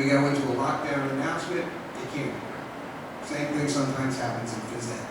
We go into a lockdown announcement, it can't. Same thing sometimes happens in phys ed.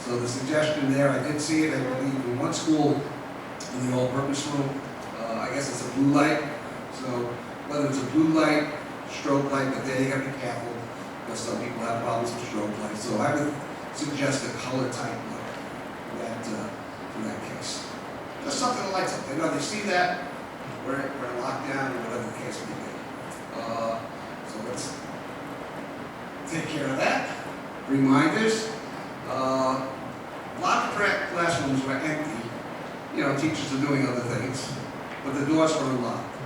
So the suggestion there, I did see it, I believe, in one school in the all-purpose room. I guess it's a blue light. So whether it's a blue light, strobe light, but there you gotta be careful because some people have problems with strobe light. So I would suggest a color type light for that case. Just something that lights up. They know they see that, we're in lockdown or whatever the case may be. So let's take care of that. Reminders. A lot of classrooms were empty. You know, teachers are doing other things, but the doors were unlocked.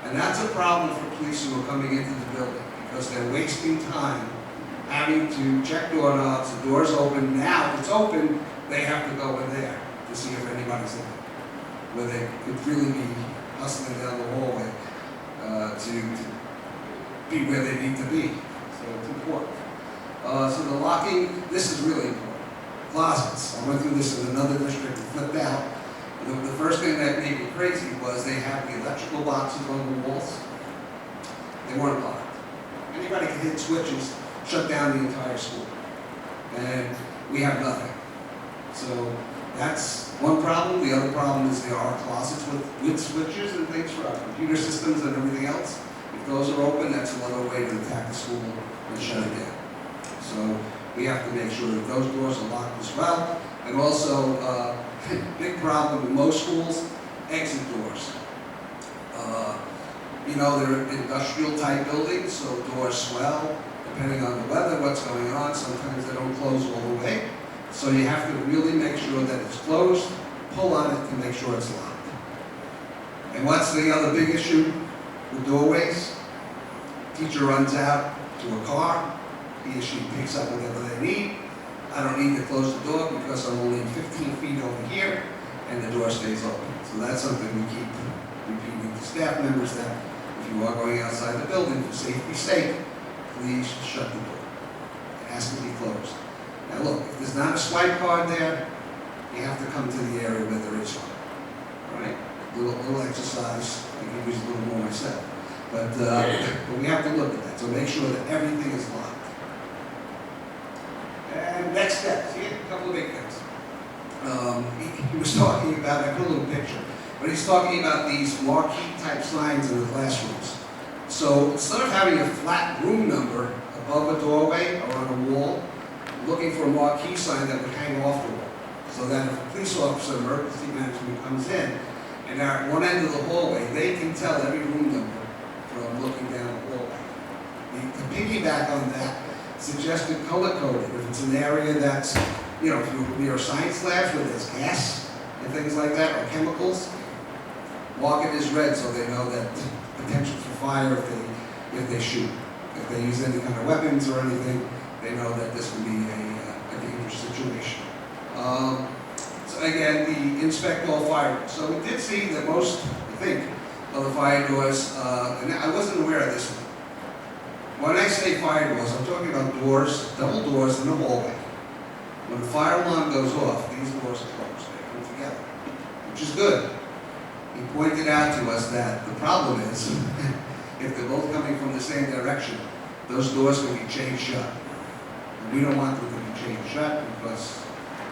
And that's a problem for police who are coming into the building because they're wasting time having to check doorknobs. The door's open. Now, if it's open, they have to go in there to see if anybody's in it, where they could really be hustling down the hallway to be where they need to be. So it's important. So the locking, this is really important. Closets. I went through this in another district and flipped out. The first thing that made me crazy was they have the electrical boxes on the walls. They weren't locked. Anybody can hit switches, shut down the entire school. And we have nothing. So that's one problem. The other problem is there are closets with switches and things for our computer systems and everything else. If those are open, that's another way to attack the school and shut it down. So we have to make sure that those doors are locked as well. And also, big problem in most schools, exit doors. You know, they're industrial type buildings, so doors swell. Depending on the weather, what's going on, sometimes they don't close all the way. So you have to really make sure that it's closed, pull on it to make sure it's locked. And what's the other big issue with doorways? Teacher runs out to a car, he or she picks up whatever they need. I don't need to close the door because I'm only 15 feet over here and the door stays open. So that's something we keep repeating to staff members that if you are going outside the building for safety's sake, please shut the door. It has to be closed. Now look, if there's not a swipe card there, you have to come to the area where there is one. All right? Little exercise. I can use a little more myself. But we have to look at that. So make sure that everything is locked. And next steps, here, a couple of big things. He was talking about, I put a little picture, but he's talking about these marquee type signs in the classrooms. So instead of having a flat room number above a doorway or on a wall, looking for a marquee sign that would hang off the wall. So that if a police officer, emergency management comes in, and they're at one end of the hallway, they can tell every room number from looking down the hallway. To piggyback on that, suggested color coding. If it's an area that's, you know, if you're near science labs where there's gas and things like that, or chemicals, mark it as red so they know that potential for fire if they shoot. If they use any kind of weapons or anything, they know that this will be a dangerous situation. So again, the inspect all fire doors. So we did see that most, I think, of the fire doors, and I wasn't aware of this one. When I say fire doors, I'm talking about doors, double doors in the hallway. When the fire alarm goes off, these doors are closed. They come together, which is good. He pointed out to us that the problem is, if they're both coming from the same direction, those doors can be chained shut. And we don't want them to be chained shut because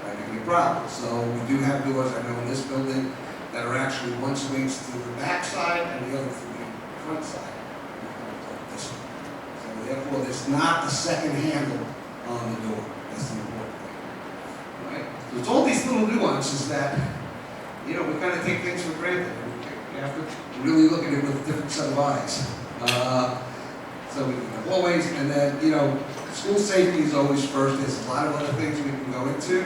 that can be a problem. So we do have doors, I know in this building, that are actually one swings to the back side and the other to the front side. This one. So therefore, there's not a second handle on the door. That's the important thing. Right? So it's all these little nuances that, you know, we kind of take things for granted. We have to really look at it with a different set of eyes. So we have hallways, and then, you know, school safety is always first. There's a lot of other things we can go into.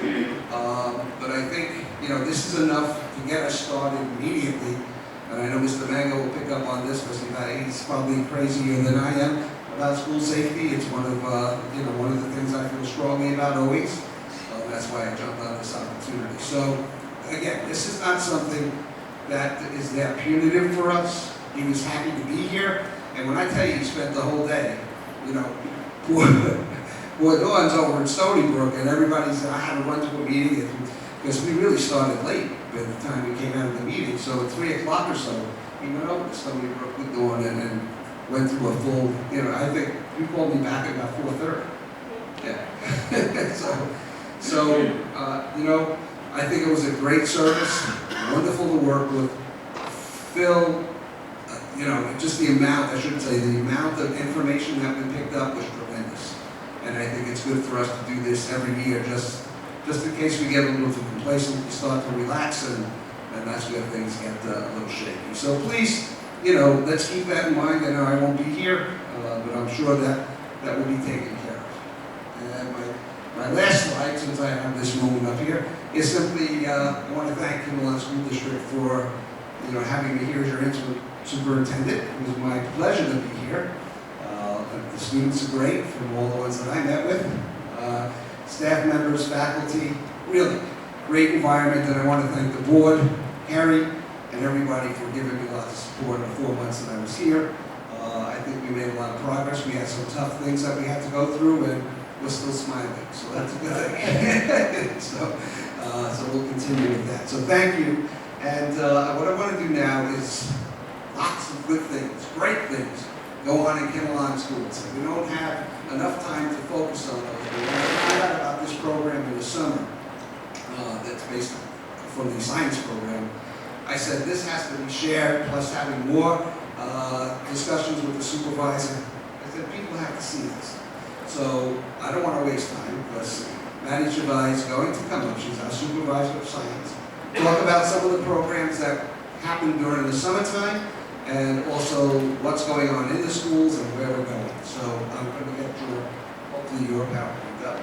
But I think, you know, this is enough to get us started immediately. And I know Mr. Mango will pick up on this because he's probably crazier than I am about school safety. It's one of, you know, one of the things I feel strongly about always. That's why I jumped on this opportunity. So, again, this is not something that is that punitive for us. He was happy to be here. And when I tell you he spent the whole day, you know, poor Dawn's over in Stony Brook, and everybody said, I had to run to a meeting, because we really started late by the time we came out of the meeting. So at 3 o'clock or so, he went over to Stony Brook with Dawn and went through a full, I think you called me back at about 4:30. Yeah. I think it was a great service, wonderful to work with. Phil, just the amount of information that we picked up was tremendous. And I think it's good for us to do this every year, just in case we get a little too complacent, we start to relax, and that's where things get a little shaky. So please, let's keep that in mind. I know I won't be here, but I'm sure that will be taken care of. And my last slide, since I have this moment up here, is simply I want to thank Kinnelon School District for having me here as your interim superintendent. It was my pleasure to be here. The students are great, from all the ones that I met with. Staff members, faculty, really great environment, and I want to thank the board, Harry, and everybody for giving me lots of support in the 4 months that I was here. I think we made a lot of progress. We had some tough things that we had to go through, and we're still smiling, so that's a good thing. So we'll continue with that. So thank you, and what I want to do now is lots of good things, great things, go on in Kinnelon schools. We don't have enough time to focus on those. But when I found out about this program in the summer, that's based from the science program, I said this has to be shared, plus having more discussions with the supervisor. I said people have to see this. So I don't want to waste time, because Maddie Chavai is going to come up. She's our supervisor of science. Talk about some of the programs that happen during the summertime, and also what's going on in the schools and where we're going. So I'm going to get hopefully your PowerPoint up.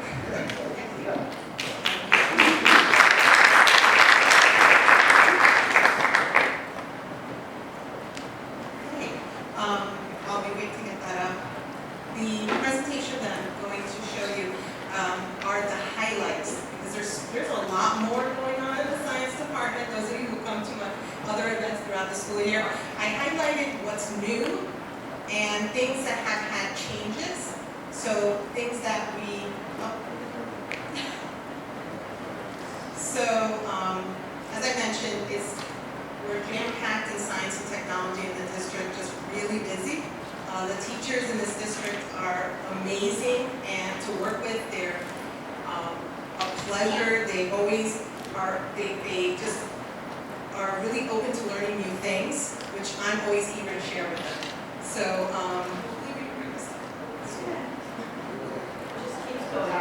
I'll be waiting to get that up. The presentation that I'm going to show you are the highlights, because there's a lot more going on in the science department. Those of you who come to other events throughout the school year, I highlighted what's new and things that have had changes. So things that as I mentioned, we're jam-packed in science and technology in the district, just really busy. The teachers in this district are amazing, and to work with, they're a pleasure. They always are, they just are really open to learning new things, which I'm always eager to share with them. So, hopefully we can bring this up. Just keep going.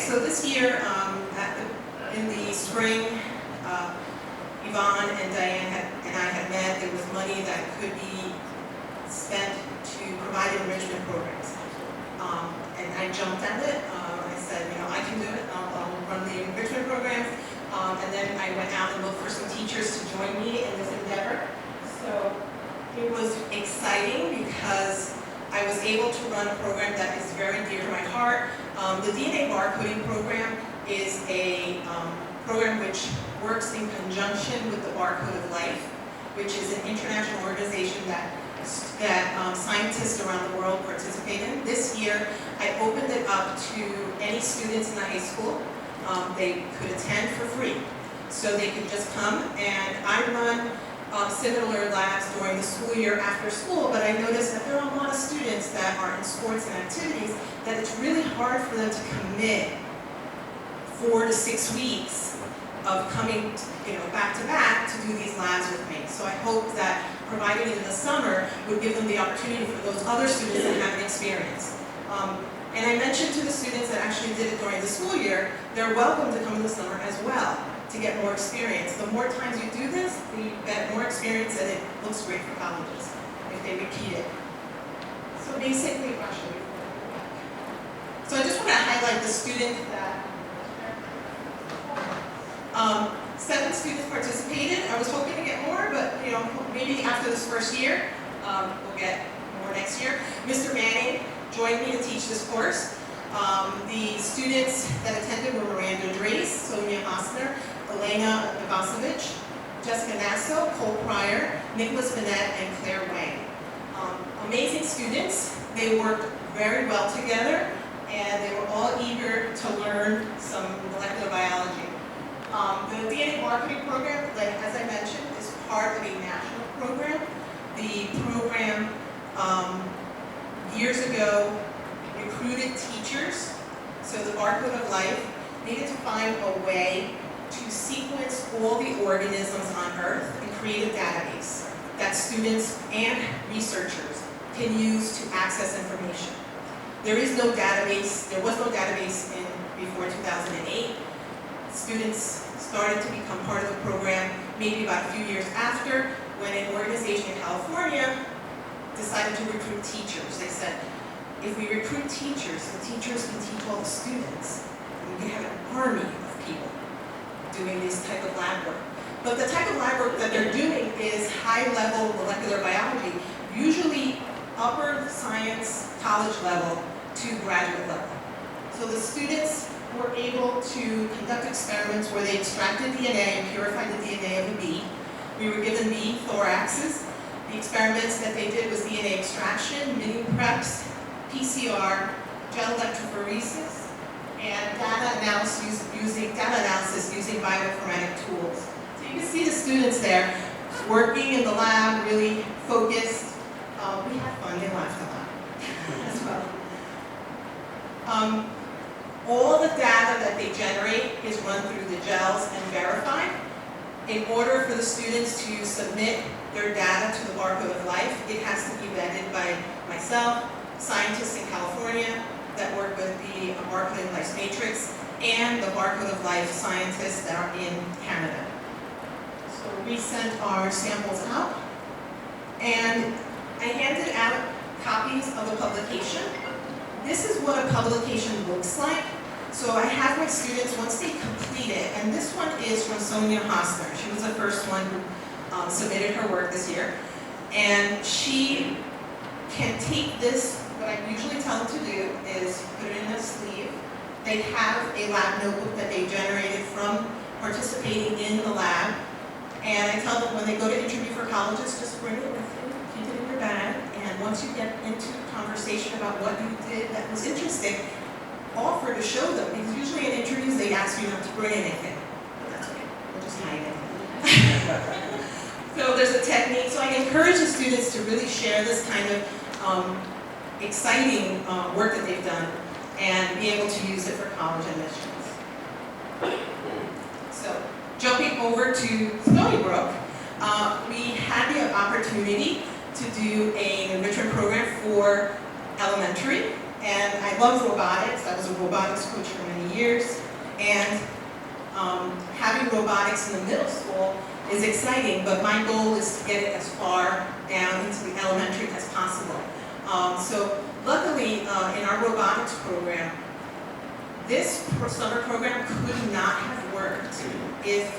So this year, in the spring, Yvonne and Diane and I had met. There was money that could be spent to provide enrichment programs. And I jumped at it. I said, I can do it. I'll run the enrichment programs. And then I went out and looked for some teachers to join me in this endeavor. So it was exciting because I was able to run a program that is very dear to my heart. The DNA Barcoding Program is a program which works in conjunction with the Barcode of Life, which is an international organization that scientists around the world participate in. This year, I opened it up to any students in the high school. They could attend for free. So they could just come, and I run similar labs during the school year after school, but I noticed that there are a lot of students that are in sports and activities that it's really hard for them to commit 4 to 6 weeks of coming back to back to do these labs with me. So I hope that providing it in the summer would give them the opportunity for those other students that haven't experienced. And I mentioned to the students that actually did it during the school year, they're welcome to come in the summer as well. to get more experience. The more times you do this, you get more experience and it looks great for colleges if they repeat it. So basically, so I just want to highlight the student that 7 students participated. I was hoping to get more, but maybe after this first year, we'll get more next year. Mr. Manning joined me to teach this course. The students that attended were Miranda Drace, Sonia Hosner, Elena Ivasovich, Jessica Nasso, Cole Pryor, Nicholas Bennett, and Claire Wang. Amazing students. They worked very well together, and they were all eager to learn some molecular biology. The DNA Barcoding Program, as I mentioned, is part of a national program. The program, years ago, recruited teachers, so the Barcode of Life needed to find a way to sequence all the organisms on Earth and create a database that students and researchers can use to access information. There was no database before 2008. Students started to become part of the program maybe about a few years after, when an organization in California decided to recruit teachers. They said, if we recruit teachers, the teachers can teach all the students, and we can have an army of people doing this type of lab work. But the type of lab work that they're doing is high-level molecular biology, usually upper science, college level to graduate level. So the students were able to conduct experiments where they extracted DNA and purified the DNA of a bee. We were given bee thoraxes. The experiments that they did was DNA extraction, mini preps, PCR, gel electrophoresis, and data analysis using bioinformatic tools. So you can see the students there working in the lab, really focused. We had fun, they laughed a lot as well. All the data that they generate is run through the gels and verified. In order for the students to submit their data to the Barcode of Life, it has to be vetted by myself, scientists in California that work with the Barcode of Life matrix, and the Barcode of Life scientists that are in Canada. So we sent our samples out, and I handed out copies of the publication. This is what a publication looks like. So I have my students, once they complete it, and this one is from Sonia Hosner. She was the first one who submitted her work this year. And she can take this, what I usually tell them to do is put it in a sleeve. They have a lab notebook that they generated from participating in the lab. And I tell them when they go to interview for colleges, just bring it with you, keep it in your bag. And once you get into conversation about what you did that was interesting, offer to show them, because usually in interviews they ask you not to bring anything. But that's okay, we'll just hide it. So there's a technique, so I encourage the students to really share this kind of exciting work that they've done and be able to use it for college admissions. So jumping over to Stony Brook, we had the opportunity to do an enrichment program for elementary. And I love robotics. I was a robotics coach for many years. And having robotics in the middle school is exciting, but my goal is to get it as far down into the elementary as possible. So luckily, in our robotics program, this summer program could not have worked if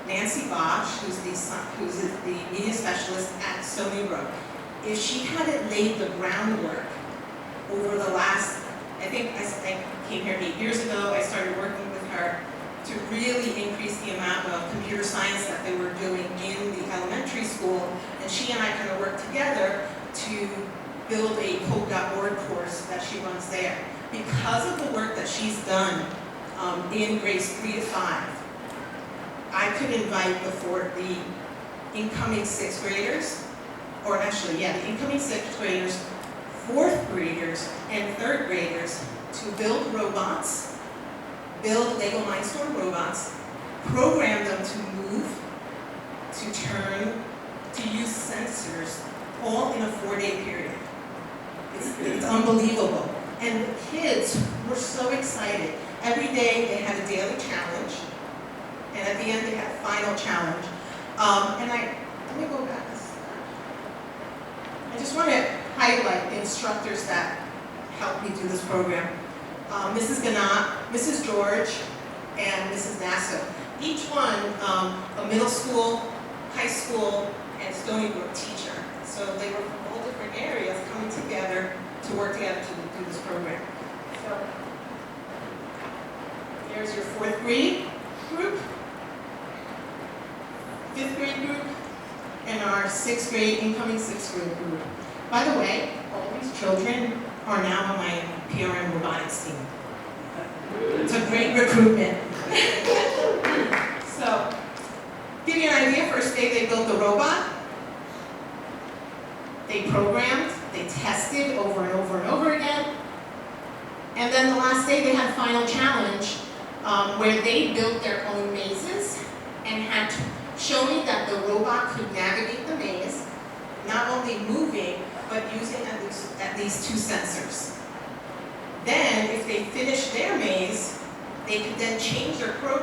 Nancy Bosch, who's the media specialist at Stony Brook, if she hadn't laid the groundwork over the last, I came here 8 years ago, I started working with her to really increase the amount of computer science that they were doing in the elementary school, and she and I kind of worked together to build a code.org course that she runs there. Because of the work that she's done in grades 3 to 5, I could invite the incoming 6th graders, or actually, yeah, the incoming 6th graders, 4th graders, and 3rd graders to build robots, build Lego Mindstorm robots, program them to move, to turn, to use sensors, all in a 4-day period. It's unbelievable. And the kids were so excited. Every day they had a daily challenge. And at the end, they had a final challenge. Let me go back a step. I just want to highlight the instructors that helped me do this program. Mrs. Ganat, Mrs. George, and Mrs. Nassau. Each one a middle school, high school, and Stony Brook teacher. So they were from all different areas coming together to work together to do this program. So here's your 4th grade group, 5th grade group, and our 6th grade, incoming 6th grade group. By the way, all these children are now on my PRM robotics team. It's a great recruitment. So, give you an idea, first day they built the robot. They programmed, they tested over and over and over again. And then the last day they had a final challenge where they built their own mazes and had to show me that the robot could navigate the maze, not only moving, but using at least 2 sensors. Then, if they finished their maze, they could then change their program